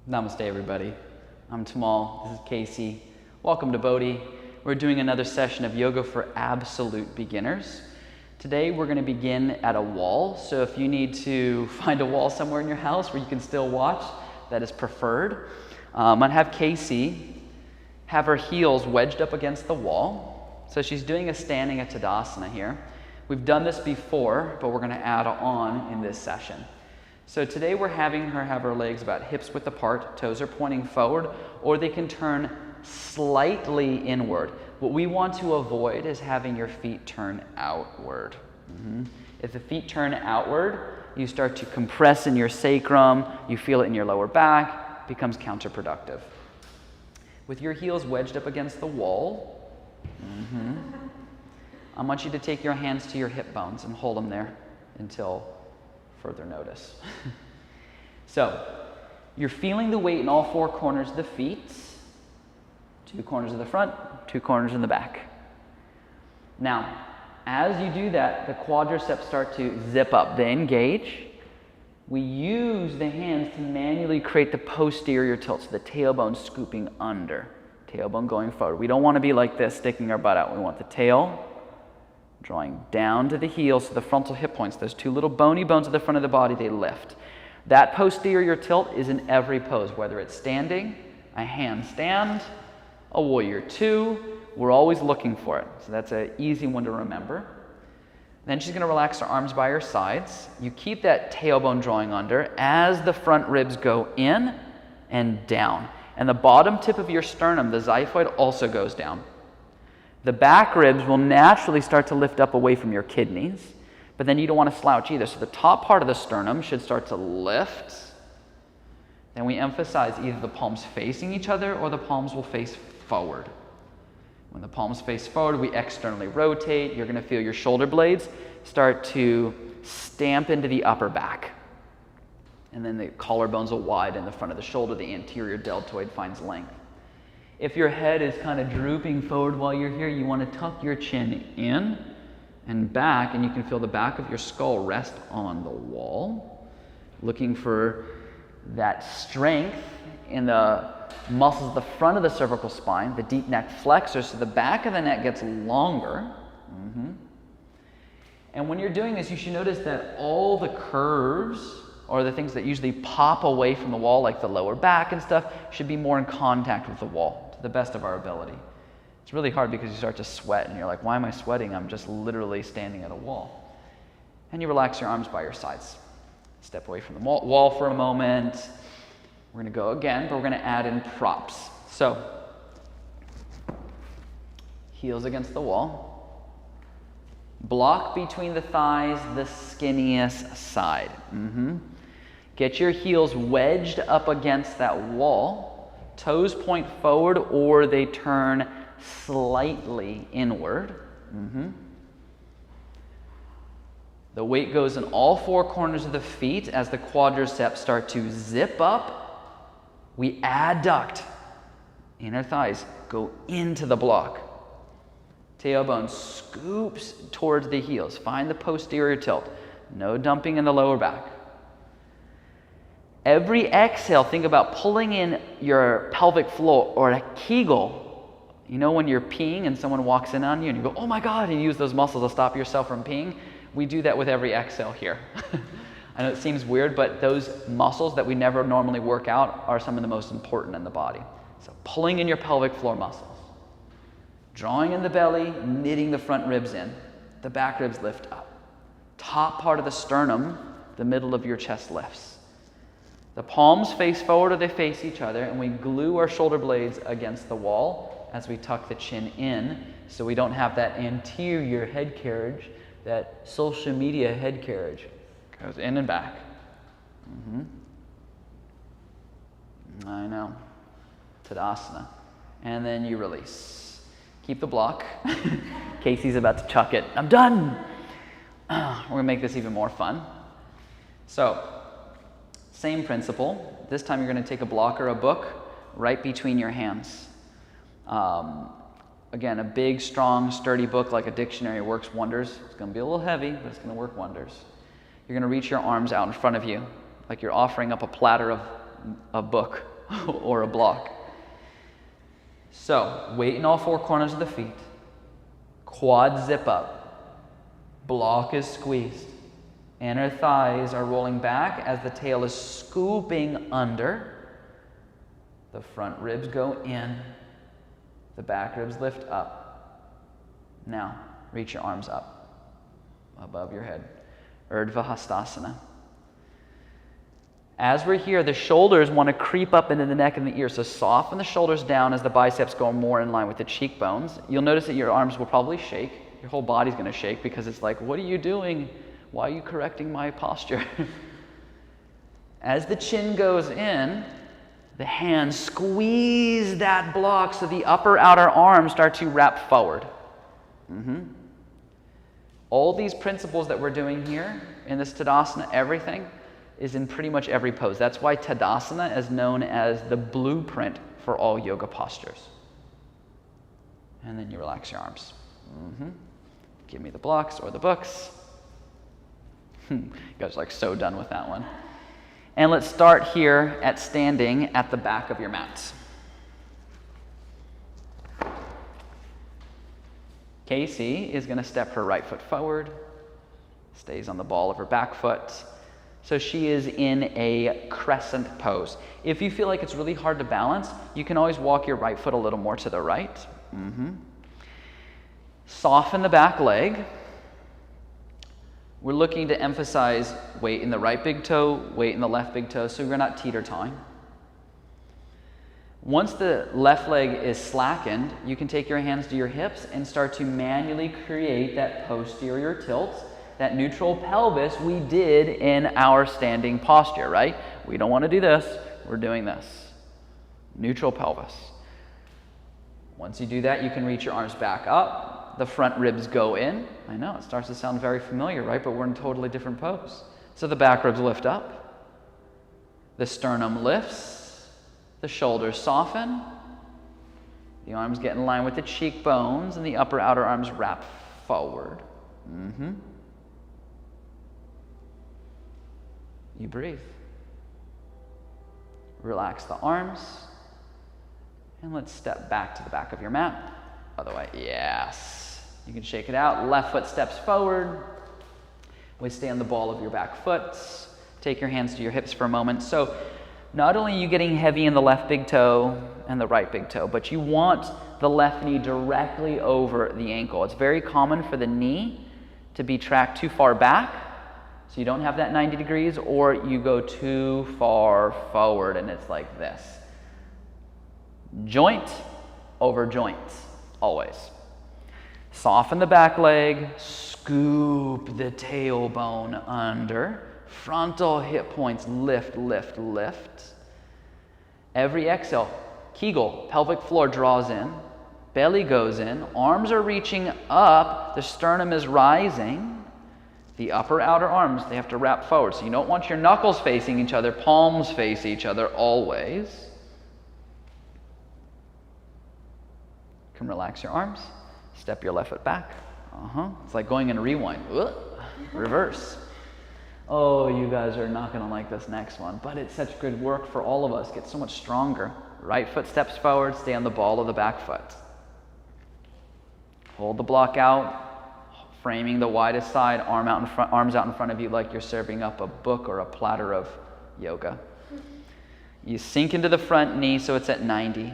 Namaste, everybody. I'm Tamal. This is Casey. Welcome to BODHI. We're doing another session of yoga for absolute beginners. Today, we're going to begin at a wall. So if you need to find a wall somewhere in your house where you can still watch, that is preferred. I'm going to have Casey have her heels wedged up against the wall. So she's doing a standing at Tadasana here. We've done this before, but we're going to add on in this session. So today we're having her have her legs about hips width apart, toes are pointing forward, or they can turn slightly inward. What we want to avoid is having your feet turn outward. If the feet turn outward, you start to compress in your sacrum, you feel it in your lower back, it becomes counterproductive. With your heels wedged up against the wall, I want you to take your hands to your hip bones and hold them there until further notice. So, you're feeling the weight in all four corners of the feet, two corners of the front, two corners in the back. Now, as you do that, the quadriceps start to zip up. They engage. We use the hands to manually create the posterior tilt, so the tailbone scooping under, tailbone going forward. We don't want to be like this, sticking our butt out. We want the tail drawing down to the heels, so the frontal hip points, those two little bony bones at the front of the body, they lift. That posterior tilt is in every pose, whether it's standing, a handstand, a warrior two. We're always looking for it. So that's an easy one to remember. Then she's going to relax her arms by her sides. You keep that tailbone drawing under as the front ribs go in and down. And the bottom tip of your sternum, the xiphoid, also goes down. The back ribs will naturally start to lift up away from your kidneys, but then you don't want to slouch either. So the top part of the sternum should start to lift. Then we emphasize either the palms facing each other or the palms will face forward. When the palms face forward, we externally rotate. You're going to feel your shoulder blades start to stamp into the upper back. And then the collarbones will widen in the front of the shoulder. The anterior deltoid finds length. If your head is kind of drooping forward while you're here, you want to tuck your chin in and back, and you can feel the back of your skull rest on the wall, looking for that strength in the muscles at the front of the cervical spine, the deep neck flexor, so the back of the neck gets longer. And when you're doing this, you should notice that all the curves, or the things that usually pop away from the wall, like the lower back and stuff, should be more in contact with the wall, to the best of our ability. It's really hard because you start to sweat and you're like, why am I sweating? I'm just literally standing at a wall. And you relax your arms by your sides. Step away from the wall for a moment. We're going to go again, but we're going to add in props. So, heels against the wall. Block between the thighs, the skinniest side. Get your heels wedged up against that wall. Toes point forward or they turn slightly inward. The weight goes in all four corners of the feet as the quadriceps start to zip up. We adduct. Inner thighs go into the block. Tailbone scoops towards the heels. Find the posterior tilt. No dumping in the lower back. Every exhale, think about pulling in your pelvic floor or a Kegel. You know when you're peeing and someone walks in on you and you go, oh my God, and you use those muscles to stop yourself from peeing? We do that with every exhale here. I know it seems weird, but those muscles that we never normally work out are some of the most important in the body. So pulling in your pelvic floor muscles. Drawing in the belly, knitting the front ribs in. The back ribs lift up. Top part of the sternum, the middle of your chest lifts. The palms face forward or they face each other, and we glue our shoulder blades against the wall as we tuck the chin in so we don't have that anterior head carriage, that social media head carriage. Goes in and back. I know. Tadasana. And then you release. Keep the block. Casey's about to chuck it. I'm done. We're going to make this even more fun. So, same principle. This time you're going to take a block or a book right between your hands. Again, a big, strong, sturdy book like a dictionary works wonders. It's going to be a little heavy, but it's going to work wonders. You're going to reach your arms out in front of you like you're offering up a platter of a book or a block. So, weight in all four corners of the feet. Quads zip up. Block is squeezed. Inner thighs are rolling back as the tail is scooping under. The front ribs go in. The back ribs lift up. Now, reach your arms up above your head. Urdhva Hastasana. As we're here, the shoulders want to creep up into the neck and the ears. So soften the shoulders down as the biceps go more in line with the cheekbones. You'll notice that your arms will probably shake. Your whole body's going to shake because it's like, what are you doing? Why are you correcting my posture? As the chin goes in, the hands squeeze that block so the upper outer arms start to wrap forward. All these principles that we're doing here in this Tadasana, everything is in pretty much every pose. That's why Tadasana is known as the blueprint for all yoga postures. And then you relax your arms. Give me the blocks or the books. You guys are like so done with that one. And let's start here at standing at the back of your mat. Casey is going to step her right foot forward, stays on the ball of her back foot. So she is in a crescent pose. If you feel like it's really hard to balance, you can always walk your right foot a little more to the right. Soften the back leg. We're looking to emphasize weight in the right big toe, weight in the left big toe, so we're not teeter-toeing. Once the left leg is slackened, you can take your hands to your hips and start to manually create that posterior tilt, that neutral pelvis we did in our standing posture, right? We don't want to do this, we're doing this. Neutral pelvis. Once you do that, you can reach your arms back up. The front ribs go in. I know, it starts to sound very familiar, right? But we're in a totally different pose. So the back ribs lift up. The sternum lifts. The shoulders soften. The arms get in line with the cheekbones, and the upper outer arms wrap forward. You breathe. Relax the arms. And let's step back to the back of your mat. Other way, yes. You can shake it out. Left foot steps forward. We stay on the ball of your back foot. Take your hands to your hips for a moment. So not only are you getting heavy in the left big toe and the right big toe, but you want the left knee directly over the ankle. It's very common for the knee to be tracked too far back, so you don't have that 90 degrees, or you go too far forward and it's like this. Joint over joint, always. Soften the back leg, scoop the tailbone under. Frontal hip points lift, lift, lift. Every exhale, Kegel, pelvic floor draws in, belly goes in, arms are reaching up, the sternum is rising. The upper outer arms, they have to wrap forward. So you don't want your knuckles facing each other, palms face each other always. You can relax your arms. Step your left foot back. It's like going in a rewind. Reverse. Oh, you guys are not going to like this next one, but it's such good work for all of us. Get so much stronger. Right foot steps forward, stay on the ball of the back foot. Hold the block out, framing the widest side, arms out in front of you like you're serving up a book or a platter of yoga. You sink into the front knee so it's at 90.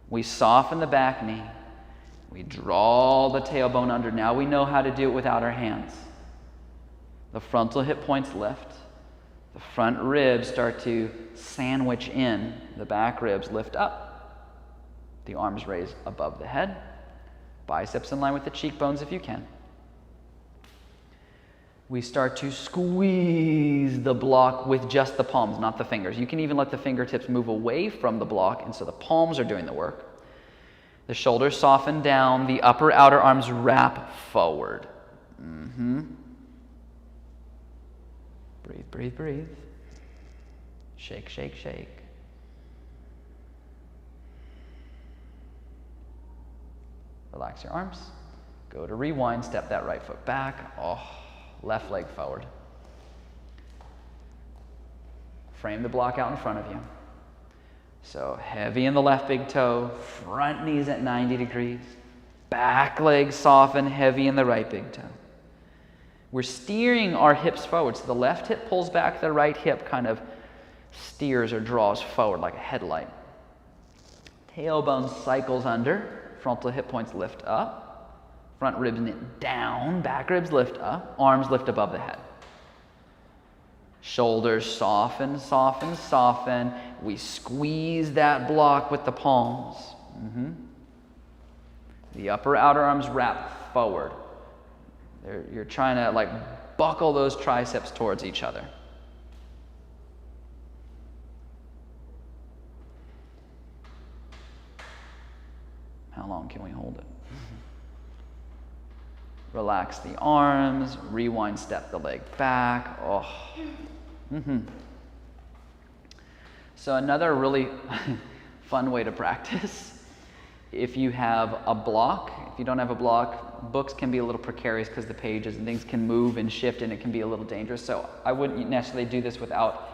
We soften the back knee. We draw the tailbone under. Now we know how to do it without our hands. The frontal hip points lift. The front ribs start to sandwich in. The back ribs lift up. The arms raise above the head. Biceps in line with the cheekbones if you can. We start to squeeze the block with just the palms, not the fingers. You can even let the fingertips move away from the block, and so the palms are doing the work. The shoulders soften down. The upper outer arms wrap forward. Breathe, breathe, breathe. Shake, shake, shake. Relax your arms. Go to rewind. Step that right foot back. Left leg forward. Frame the block out in front of you. So heavy in the left big toe, front knees at 90 degrees, back leg soften, heavy in the right big toe. We're steering our hips forward. So the left hip pulls back, the right hip kind of steers or draws forward like a headlight. Tailbone cycles under, frontal hip points lift up, front ribs knit down, back ribs lift up, arms lift above the head. Shoulders soften, soften, soften. We squeeze that block with the palms. The upper outer arms wrap forward. You're trying to like buckle those triceps towards each other. How long can we hold it? Relax the arms, rewind, step the leg back. Oh. So another really fun way to practice, if you have a block, if you don't have a block, books can be a little precarious because the pages and things can move and shift and it can be a little dangerous. So I wouldn't necessarily do this without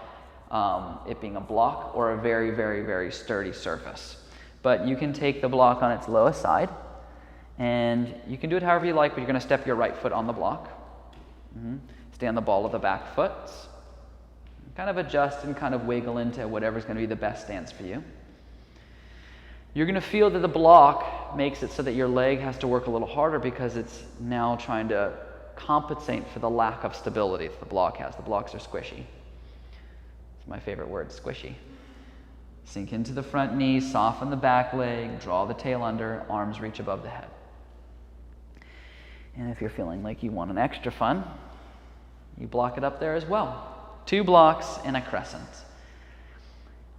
it being a block or a very, very, very sturdy surface. But you can take the block on its lowest side, and you can do it however you like, but you're going to step your right foot on the block. Stay on the ball of the back foot. Kind of adjust and kind of wiggle into whatever's going to be the best stance for you. You're going to feel that the block makes it so that your leg has to work a little harder because it's now trying to compensate for the lack of stability that the block has. The blocks are squishy. It's my favorite word, squishy. Sink into the front knee, soften the back leg, draw the tail under, arms reach above the head. And if you're feeling like you want an extra fun, you block it up there as well. 2 blocks in a crescent.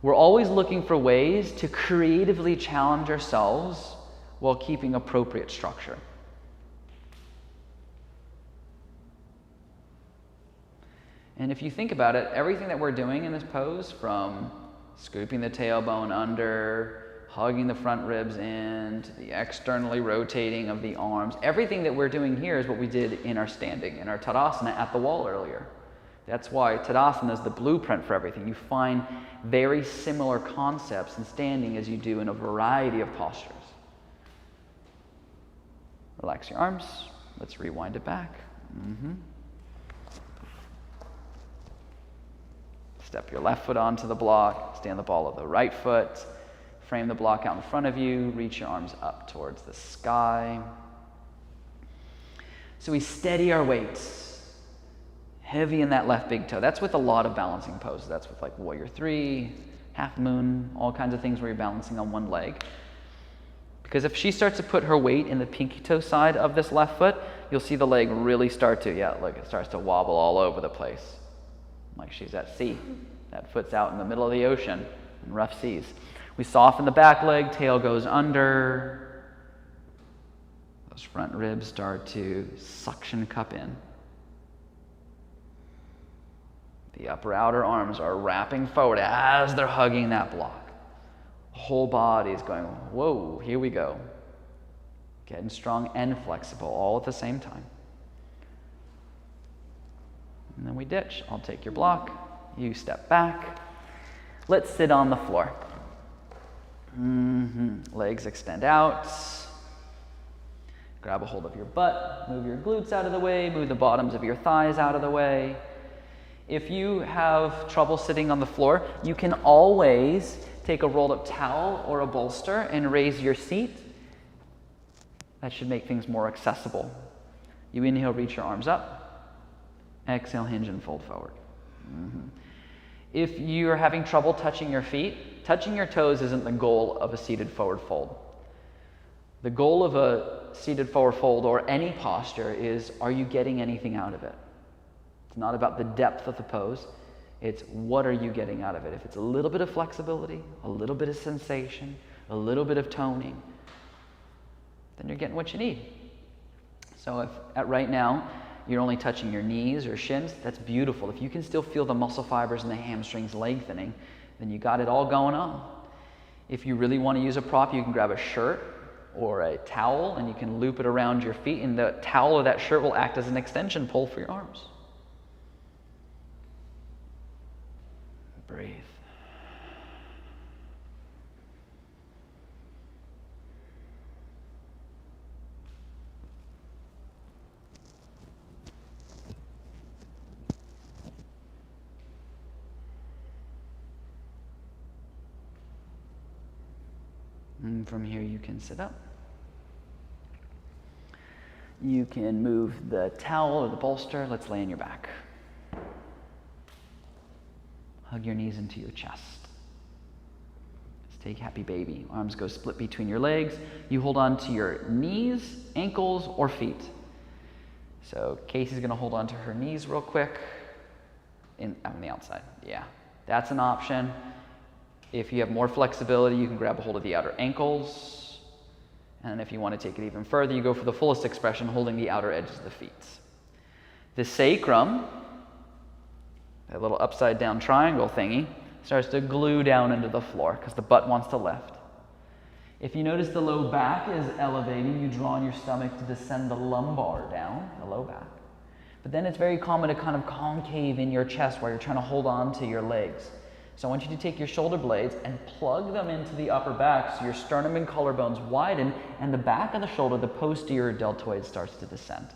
We're always looking for ways to creatively challenge ourselves while keeping appropriate structure. And if you think about it, everything that we're doing in this pose, from scooping the tailbone under, hugging the front ribs in, to the externally rotating of the arms, everything that we're doing here is what we did in our standing, in our Tadasana at the wall earlier. That's why Tadasana is the blueprint for everything. You find very similar concepts in standing as you do in a variety of postures. Relax your arms. Let's rewind it back. Step your left foot onto the block. Stand the ball of the right foot. Frame the block out in front of you. Reach your arms up towards the sky. So we steady our weights. Heavy in that left big toe. That's with a lot of balancing poses. That's with like Warrior 3, Half Moon, all kinds of things where you're balancing on one leg. Because if she starts to put her weight in the pinky toe side of this left foot, you'll see the leg really start to, look, it starts to wobble all over the place. Like she's at sea. That foot's out in the middle of the ocean in rough seas. We soften the back leg, tail goes under. Those front ribs start to suction cup in. The upper outer arms are wrapping forward as they're hugging that block. The whole body is going, whoa, here we go. Getting strong and flexible all at the same time. And then we ditch. I'll take your block. You step back. Let's sit on the floor. Legs extend out. Grab a hold of your butt. Move your glutes out of the way. Move the bottoms of your thighs out of the way. If you have trouble sitting on the floor, you can always take a rolled up towel or a bolster and raise your seat. That should make things more accessible. You inhale, reach your arms up. Exhale, hinge and fold forward. If you're having trouble touching your feet, touching your toes isn't the goal of a seated forward fold. The goal of a seated forward fold or any posture is, are you getting anything out of it? It's not about the depth of the pose. It's what are you getting out of it? If it's a little bit of flexibility, a little bit of sensation, a little bit of toning, then you're getting what you need. So if right now you're only touching your knees or shins, that's beautiful. If you can still feel the muscle fibers and the hamstrings lengthening, then you got it all going on. If you really want to use a prop, you can grab a shirt or a towel and you can loop it around your feet, and the towel or that shirt will act as an extension pole for your arms. Breathe. And from here you can sit up. You can move the towel or the bolster. Let's lay on your back. Hug your knees into your chest. Let's take happy baby. Arms go split between your legs. You hold on to your knees, ankles, or feet. So Casey's going to hold on to her knees real quick. On the outside. Yeah, that's an option. If you have more flexibility, you can grab a hold of the outer ankles. And if you want to take it even further, you go for the fullest expression, holding the outer edges of the feet. The sacrum, that little upside down triangle thingy, starts to glue down into the floor because the butt wants to lift. If you notice the low back is elevating, you draw on your stomach to descend the lumbar down, the low back. But then it's very common to kind of concave in your chest while you're trying to hold on to your legs. So I want you to take your shoulder blades and plug them into the upper back so your sternum and collarbones widen and the back of the shoulder, the posterior deltoid, starts to descend.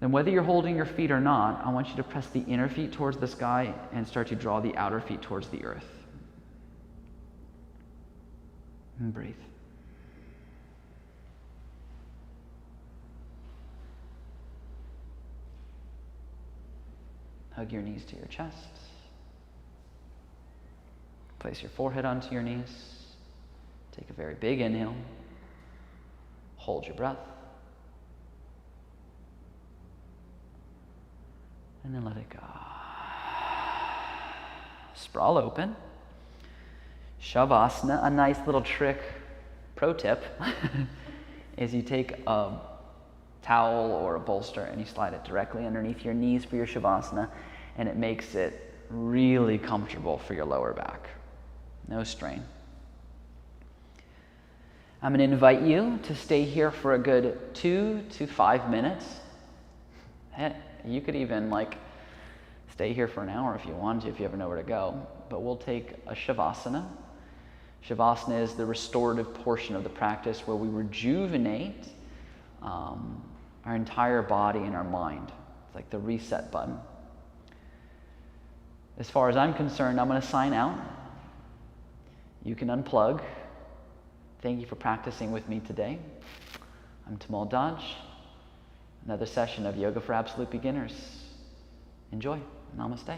Then whether you're holding your feet or not, I want you to press the inner feet towards the sky and start to draw the outer feet towards the earth. And breathe. Hug your knees to your chest. Place your forehead onto your knees. Take a very big inhale. Hold your breath. And then let it go. Sprawl open. Shavasana, a nice little trick, pro tip, is you take a towel or a bolster and you slide it directly underneath your knees for your Shavasana, and it makes it really comfortable for your lower back. No strain. I'm going to invite you to stay here for a good 2 to 5 minutes. You could even stay here for an hour if you want to, if you ever know where to go. But we'll take a Shavasana. Shavasana is the restorative portion of the practice where we rejuvenate our entire body and our mind. It's like the reset button. As far as I'm concerned, I'm going to sign out. You can unplug. Thank you for practicing with me today. I'm Tamal Dodge. Another session of Yoga for Absolute Beginners. Enjoy. Namaste.